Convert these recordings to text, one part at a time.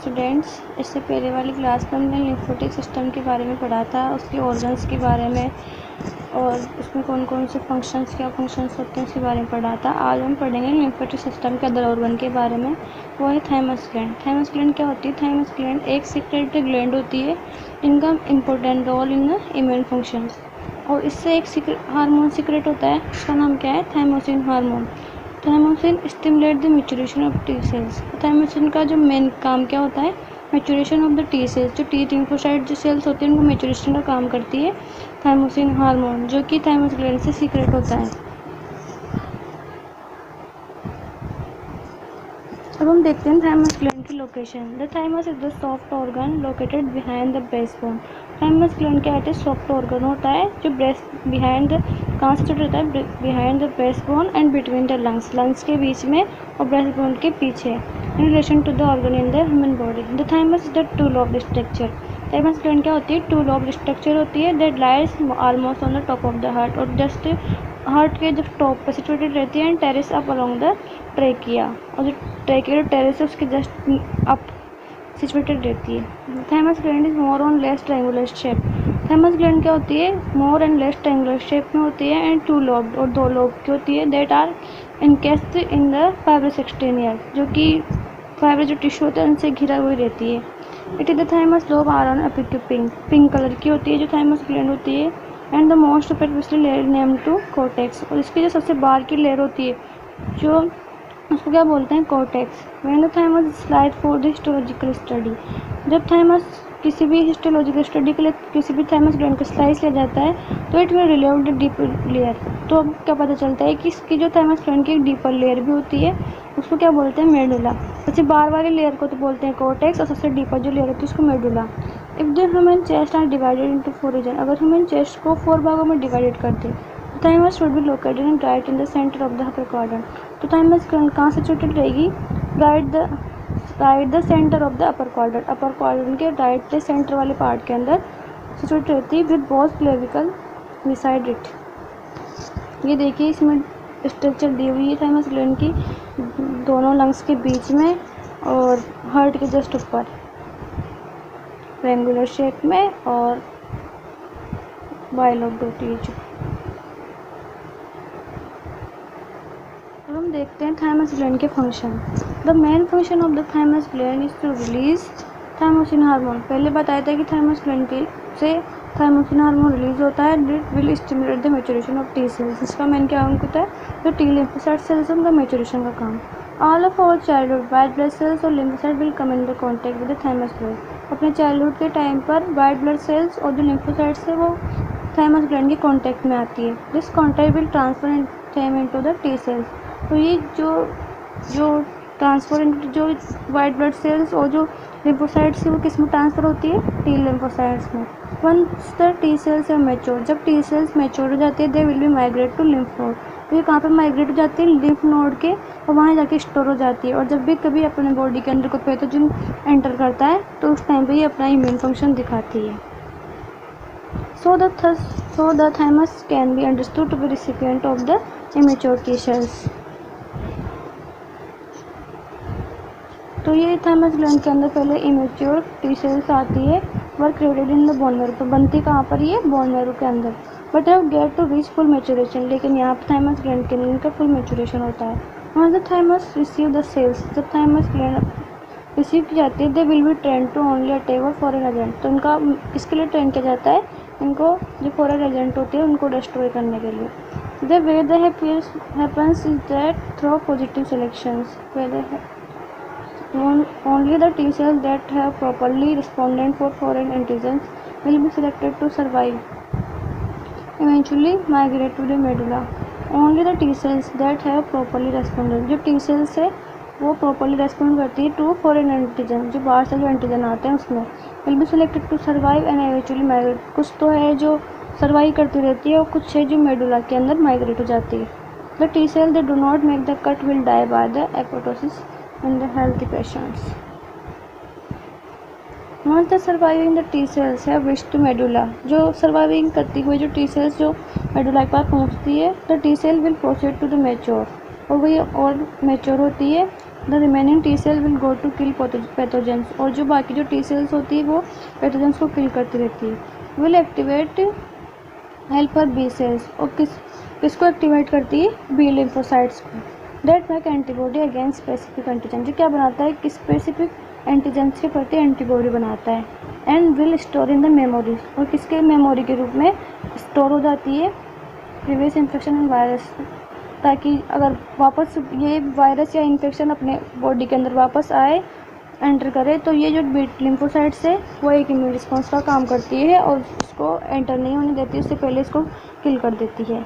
Students, इससे पहले वाली क्लास में हमने लिम्फेटिक सिस्टम के बारे में पढ़ा था, उसके ऑर्गन्स के बारे में और उसमें कौन कौन से फंक्शंस क्या फंक्शंस होते हैं उसके बारे में पढ़ा था। आज हम पढ़ेंगे लिम्फेटिक सिस्टम के अदर ऑर्गन के बारे में, वो है थाइमस ग्लैंड। थाइमस ग्लैंड क्या होती है? थाइमस ग्लैंड एक सीक्रेटरी ग्लैंड होती है, इनका important role in the immune functions. और इससे एक सीक्रेट हार्मोन सीक्रेट होता है, उसका नाम क्या है? Thymosin hormone. Thymosin stimulate the maturation of T sales. Thymosin का जो मेन काम क्या होता है? Maturation of the T sales. जो टी लिम्फोसाइट जो सेल्स होती है उनको मैच्योरेशन का काम करती है थाइमोसिन हार्मोन, जो कि थाइमस ग्लैंड से सीक्रेट होता है। अब हम देखते हैं थाइमस ग्लैंड की location. The thymus is the soft organ located behind the breastbone. Thymus gland क्या है? सॉफ्ट ऑर्गन होता है जो ब्रेस्ट बिहाइंड द कहाँ सिचुएटेड होता है? Behind the breastbone and between the lungs. Lungs के बीच में और ब्रेस्टबोन के पीछे, in relation to the organ in the human body. The thymus is the two lobed structure. Thymus gland क्या होती है? टू लॉब्ड स्ट्रक्चर होती है, that lies almost on the top of the heart, और just heart के जब top पर situated रहती है and terrace up along the trachea, और जो ट्रेकिया जो टेरेस है उसके जस्ट अप सिचुएटेड रहती है। Thymus gland is more on less triangular shape. Thymus gland क्या होती है? More and less triangular shape में होती है एंड टू लॉब्ड, और दो लोब की होती है, that are encased in the fibrous exterior, जो कि फाइबर जो टिश्यू होता है उनसे घिरा हुई रहती है। It is the thymus lobe are on pink colour की होती है जो थाइमस ग्लैंड होती है, and the most superficial layer name to cortex. और इसकी जो सबसे बाहर की लेयर होती है जो उसको क्या बोलते हैं? Cortex. When the thymus slide for the histological study. जब थाइमस किसी भी हिस्टोलॉजिकल स्टडी के लिए किसी भी थाइमस ग्लैंड का स्लाइस लिया जाता है तो it will relieve the deeper layer. तो अब क्या पता चलता है कि इसकी जो थाइमस ग्लैंड की एक डीपर लेयर भी होती है, उसको क्या बोलते हैं? मेडुला। सबसे बाहर वाली लेयर को तो बोलते हैं कोर्टेक्स, और सबसे डीपर जो लेयर होती है उसको medulla. If the human chest are divided into 4 region. अगर ह्यूमन चेस्ट को 4 भागों में डिवाइडेड कर दे, thymus should be located in right in the centre of the upper quadrant. तो थाइमस कहाँ सिचुएटेड रहेगी? Right the centre of the upper quadrant. Upper quadrant के राइट के सेंटर वाले पार्ट के अंदर सिचुएटेड रहती है, with both clavicle beside it. ये देखिए इसमें स्ट्रक्चर दी हुई है थाइमस ग्लैंड की, दोनों लंग्स के बीच में और हार्ट के जस्ट ऊपर, ट्रायंगुलर शेप में, और बाइलोब्ड होती है। हम देखते हैं थाइमस ग्लैंड के function. The main function of the thymus gland is to release thymosin hormone. पहले बताया था कि थाइमस ग्लैंड के से थाइमोसिन हार्मोन रिलीज होता है, it will stimulate the maturation of T cells. इसका मेन क्या काम होता है? जो टी लिम्फोसाइट सेल्स उनका मैच्योरेशन का काम। All of our childhood white blood cells और lymphocyte will come in the contact with the thymus gland. अपने चाइल्डहुड के टाइम पर वाइट ब्लड सेल्स और जो लिम्फोसाइट्स है वो थाइमस ग्लैंड के कॉन्टैक्ट में आती है। This contact will transfer thyme into the T cells. तो ये जो ट्रांसफर जो वाइट ब्लड सेल्स और जो लिम्फोसाइट्स है वो किस में ट्रांसफ़र होती है? टी लिम्फोसाइट्स में। वंस द टी सेल्स है मैच्योर, जब टी सेल्स मैच्योर हो जाती है they will be migrate to lymph node. तो ये कहाँ पर माइग्रेट हो जाती है? लिम्फ नोड के, और वहाँ जाके स्टोर हो जाती है। और जब भी कभी अपने बॉडी के अंदर कोई पैथोजन एंटर करता है तो उस टाइम पर ये अपना इम्यून फंक्शन दिखाती है। So the thymus can be understood to be recipient of the immature T cells. तो ये थाइमस ग्लैंड के अंदर पहले इमेच्योर टी सेल्स आती है, were created in the bone marrow. तो बनती कहाँ पर? ये बोन मैरो के अंदर। But have get to reach full maturation, लेकिन यहाँ पर थाइमस ग्लैंड के अंदर इनका फुल मैच्योरेशन होता है। वहाँ the thymus receive the cells, जब थाइमस ग्लैंड रिसीव की जाती है, they will be train to only attack और फॉरेन एजेंट। तो इनका इसके लिए ट्रेन किया जाता है, इनको जो फॉरेन एजेंट होते हैं उनको डिस्ट्रॉय करने के लिए। The way the happens is that through positive selections, only the T cells that have properly responded for foreign antigens will be selected to survive, eventually migrate to the medulla. Only the T cells that have properly responded, जो T cells है वो properly respond करती है to foreign antigen, जो बाहर से जो antigen आते हैं उसमें, will be selected to survive and eventually migrate. कुछ तो है जो सर्वाइव करती रहती है और कुछ है जो मेडुला के अंदर माइग्रेट हो जाती है। The T cell that do not make the cut will die by the apoptosis in the healthy patients. Once the surviving the T cells have reached to medulla, जो सर्वाइविंग करती हुई जो T cells जो medulla के पास पहुँचती है, the T cell will proceed to the mature, और वही और मेच्योर होती है the remaining T cell will go to kill pathogens, और जो बाकी जो टी सेल्स होती है वो पैथोजेंस को किल करती रहती है। Will activate helper B cells, और किसको एक्टिवेट करती है, बी लिम्फोसाइट्स को। That make antibody against specific antigen, जो क्या बनाता है कि स्पेसिफिक एंटीजन के प्रति एंटीबॉडी बनाता है। And will store in the memory, और किसके मेमोरी के रूप में स्टोर हो जाती है, प्रीवियस इन्फेक्शन एंड वायरस, ताकि अगर वापस ये वायरस या इन्फेक्शन अपने बॉडी के अंदर वापस आए, एंटर करे, तो ये जो बीट लिम्फोसाइट्स है वो एक इम्यून रिस्पॉन्स का काम करती है और इसको एंटर नहीं होने देती, उससे पहले इसको किल कर देती है।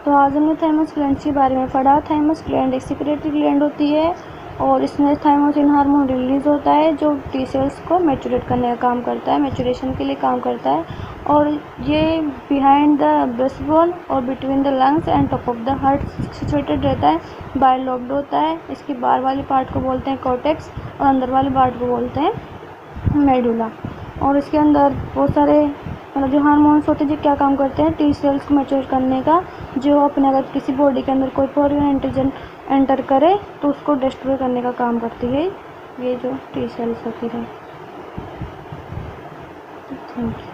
तो आज हमने थाइमस ग्लैंड्स के बारे में पढ़ा। थाइमस ग्लैंड एक सेक्रेटरी ग्लैंड होती है और इसमें थाइमोसिन हार्मोन रिलीज होता है जो टी सेल्स को मैचुरेट करने का काम करता है, मैचुरेशन के लिए काम करता है। और ये बिहाइंड द ब्रेस्टबोन और between the lungs and top of the heart situated रहता है, बाय लॉब्ड होता है। इसके बाहर वाले पार्ट को बोलते हैं कॉर्टेक्स और अंदर वाले पार्ट को बोलते हैं मेडुला। और इसके अंदर बहुत सारे मतलब जो हार्मोन्स होते हैं जो क्या काम करते हैं, टी सेल्स को मैच्योर करने का, जो अपने अगर किसी बॉडी के अंदर कोई फॉरेन एंटीजन एंटर करे तो उसको डिस्ट्रॉय करने का काम करती है ये जो टी सेल्स होती है। Thank you.